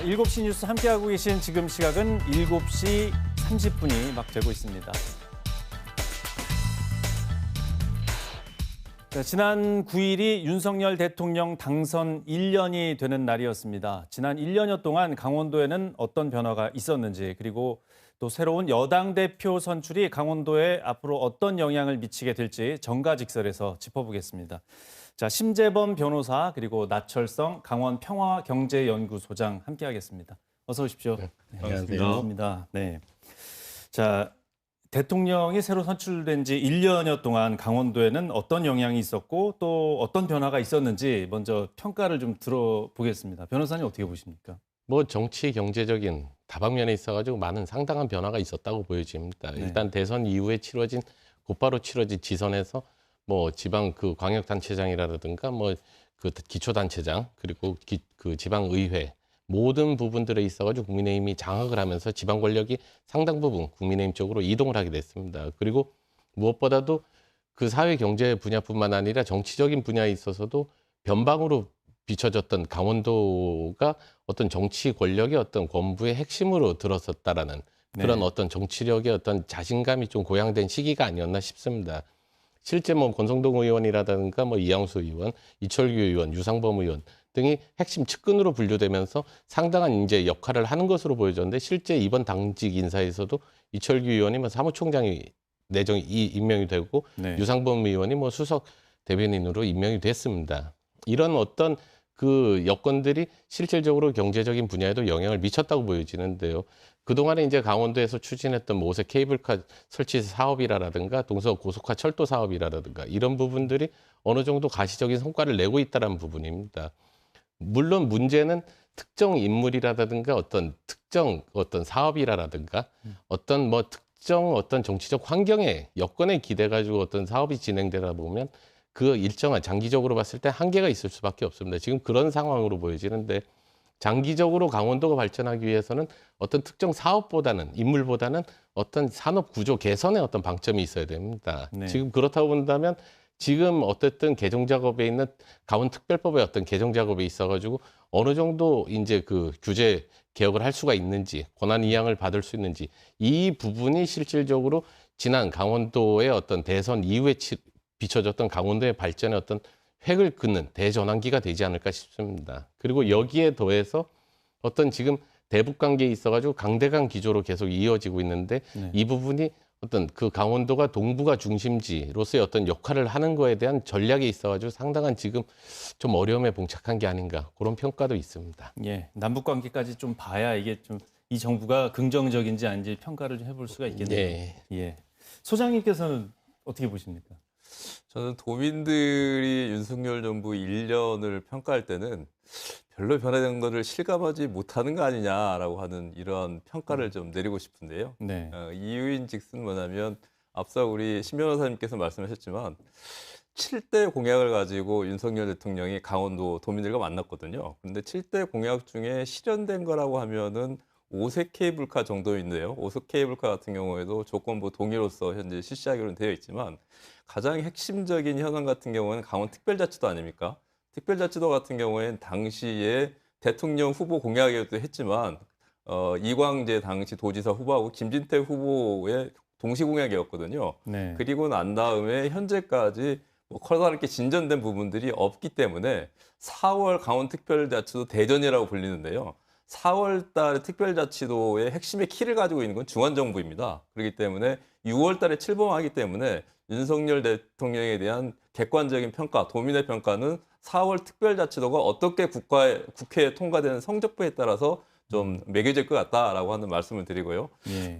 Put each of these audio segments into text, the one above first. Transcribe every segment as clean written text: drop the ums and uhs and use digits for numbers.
7시 뉴스 함께하고 계신 지금 시각은 7시 30분이 막 되고 있습니다. 자, 지난 9일이 윤석열 대통령 당선 1년이 되는 날이었습니다. 지난 1년여 동안 강원도에는 어떤 변화가 있었는지, 그리고 또 새로운 여당 대표 선출이 강원도에 앞으로 어떤 영향을 미치게 될지 정가직설에서 짚어보겠습니다. 자, 심재범 변호사 그리고 나철성 강원평화경제연구소장 함께하겠습니다. 어서 오십시오. 네, 반갑습니다. 네. 자, 대통령이 새로 선출된 지 1년여 동안 강원도에는 어떤 영향이 있었고 또 어떤 변화가 있었는지 먼저 평가를 좀 들어보겠습니다. 변호사님 어떻게 보십니까? 정치 경제적인 다방면에 있어가지고 많은 상당한 변화가 있었다고 보여집니다. 네. 일단 대선 이후에 곧바로 치러진 지선에서 지방 그 광역단체장이라든가 그 기초단체장 그리고 그 지방의회 모든 부분들에 있어가지고 국민의힘이 장악을 하면서 지방 권력이 상당 부분 국민의힘 쪽으로 이동을 하게 됐습니다. 그리고 무엇보다도 그 사회 경제 분야뿐만 아니라 정치적인 분야에 있어서도 변방으로 비춰졌던 강원도가 어떤 정치 권력의 어떤 권부의 핵심으로 들어섰다라는 그런 어떤 정치력의 어떤 자신감이 좀 고양된 시기가 아니었나 싶습니다. 실제 권성동 의원이라든가 이양수 의원, 이철규 의원, 유상범 의원 등이 핵심 측근으로 분류되면서 상당한 이제 역할을 하는 것으로 보여졌는데, 실제 이번 당직 인사에서도 이철규 의원이 사무총장이 임명이 되고 유상범 의원이 수석 대변인으로 임명이 됐습니다. 이런 어떤 그 여건들이 실질적으로 경제적인 분야에도 영향을 미쳤다고 보여지는데요. 그동안에 이제 강원도에서 추진했던 오색 케이블카 설치 사업이라든가 동서 고속화 철도 사업이라든가 이런 부분들이 어느 정도 가시적인 성과를 내고 있다는 부분입니다. 물론 문제는 특정 인물이라든가 특정 사업이라든가 특정 정치적 환경에 여건에 기대가지고 어떤 사업이 진행되다 보면 그 일정한 장기적으로 봤을 때 한계가 있을 수밖에 없습니다. 지금 그런 상황으로 보여지는데, 장기적으로 강원도가 발전하기 위해서는 어떤 특정 사업보다는 인물보다는 어떤 산업 구조 개선의 어떤 방점이 있어야 됩니다. 지금 그렇다고 본다면 지금 어쨌든 개정 작업에 있는 강원특별법의 어떤 개정 작업에 있어가지고 어느 정도 이제 그 규제 개혁을 할 수가 있는지, 권한 이양을 받을 수 있는지, 이 부분이 실질적으로 지난 강원도의 어떤 대선 이후에 비춰졌던 강원도의 발전의 어떤 획을 긋는 대전환기가 되지 않을까 싶습니다. 그리고 여기에 더해서 어떤 지금 대북 관계에 있어가지고 강대강 기조로 계속 이어지고 있는데, 이 부분이 어떤 그 강원도가 동북아 중심지로서의 어떤 역할을 하는 거에 대한 전략에 있어가지고 상당한 지금 좀 어려움에 봉착한 게 아닌가, 그런 평가도 있습니다. 예, 남북 관계까지 좀 봐야 이게 좀 이 정부가 긍정적인지 아닌지 평가를 좀 해볼 수가 있겠네요. 예. 소장님께서는 어떻게 보십니까? 저는 도민들이 윤석열 정부 1년을 평가할 때는 별로 변화된 것을 실감하지 못하는 거 아니냐라고 하는 이러한 평가를 좀 내리고 싶은데요. 이유인 즉슨 뭐냐면, 앞서 우리 신 변호사님께서 말씀하셨지만 7대 공약을 가지고 윤석열 대통령이 강원도 도민들과 만났거든요. 그런데 7대 공약 중에 실현된 거라고 하면은 오색 케이블카 정도인데요. 오색 케이블카 같은 경우에도 조건부 동의로서 현재 실시하기로 되어 있지만, 가장 핵심적인 현안 같은 경우는 강원특별자치도 아닙니까? 특별자치도 같은 경우에는 당시에 대통령 후보 공약이기도 했지만 이광재 당시 도지사 후보하고 김진태 후보의 동시 공약이었거든요. 그리고 난 다음에 현재까지 커다랗게 진전된 부분들이 없기 때문에 4월 강원특별자치도 대전이라고 불리는데요. 4월 달 특별자치도의 핵심의 키를 가지고 있는 건 중앙정부입니다. 그렇기 때문에 6월 달에 출범하기 때문에 윤석열 대통령에 대한 객관적인 평가, 도민의 평가는 4월 특별자치도가 어떻게 국회에 통과되는 성적표에 따라서 좀 매겨질 것 같다라고 하는 말씀을 드리고요.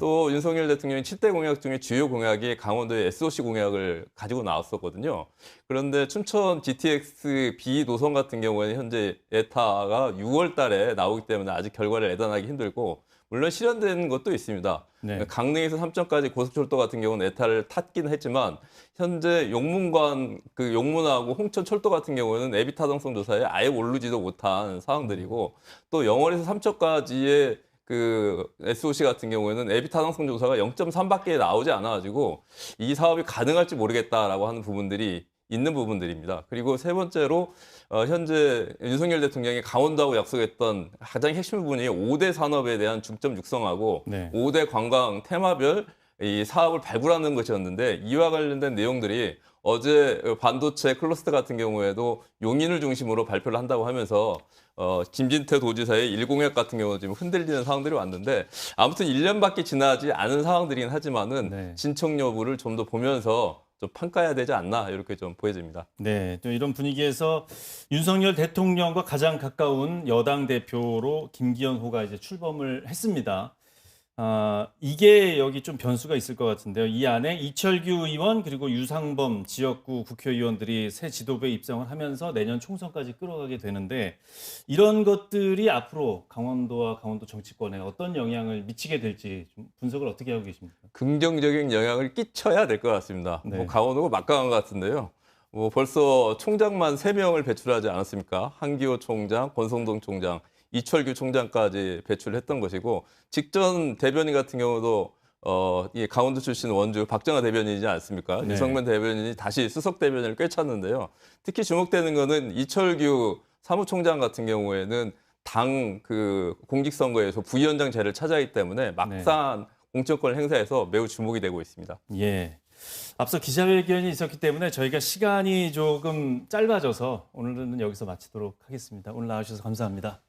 또 윤석열 대통령이 7대 공약 중에 주요 공약이 강원도의 SOC 공약을 가지고 나왔었거든요. 그런데 춘천 GTX B 노선 같은 경우에는 현재 에타가 6월 달에 나오기 때문에 아직 결과를 예단하기 힘들고, 물론 실현되는 것도 있습니다. 강릉에서 삼천까지 고속철도 같은 경우는 에타를 탔긴 했지만, 현재 용문하고 홍천 철도 같은 경우는 애비 타당성 조사에 아예 오르지도 못한 상황들이고, 또 영월에서 삼천까지의 그 SOC 같은 경우에는 애비 타당성 조사가 0.3밖에 나오지 않아가지고 이 사업이 가능할지 모르겠다라고 하는 부분들이 있는 부분들입니다. 그리고 세 번째로 현재 윤석열 대통령이 강원도하고 약속했던 가장 핵심 부분이 5대 산업에 대한 중점 육성하고 네. 5대 관광 테마별 이 사업을 발굴하는 것이었는데 이와 관련된 내용들이 어제 반도체 클러스터 같은 경우에도 용인을 중심으로 발표를 한다고 하면서 김진태 도지사의 일공약 같은 경우 지금 흔들리는 상황들이 왔는데 아무튼 1년밖에 지나지 않은 상황들이긴 하지만은 네. 진척 여부를 좀 더 보면서 좀 평가해야 되지 않나 이렇게 좀 보여집니다. 네, 또 이런 분위기에서 윤석열 대통령과 가장 가까운 여당 대표로 김기현 후가 이제 출범을 했습니다. 이게 여기 좀 변수가 있을 것 같은데요. 이 안에 이철규 의원 그리고 유상범 지역구 국회의원들이 새 지도부에 입성을 하면서 내년 총선까지 끌어가게 되는데 이런 것들이 앞으로 강원도와 강원도 정치권에 어떤 영향을 미치게 될지 좀 분석을 어떻게 하고 계십니까? 긍정적인 영향을 끼쳐야 될 것 같습니다. 네. 뭐 강원도가 막강한 것 같은데요. 뭐 벌써 총장만 3명을 배출하지 않았습니까? 한기호 총장, 권성동 총장, 이철규 총장까지 배출했던 것이고 직전 대변인 같은 경우도 이 강원도 출신 원주 박정아 대변인이지 않습니까? 네. 유성면 대변인이 다시 수석 대변인을 꿰찼는데요. 특히 주목되는 거는 이철규 사무총장 같은 경우에는 당 그 공직선거에서 부위원장제를 차지하기 때문에 막상 공천권을 행사해서 매우 주목이 되고 있습니다. 예. 앞서 기자회견이 있었기 때문에 저희가 시간이 조금 짧아져서 오늘은 여기서 마치도록 하겠습니다. 오늘 나와주셔서 감사합니다.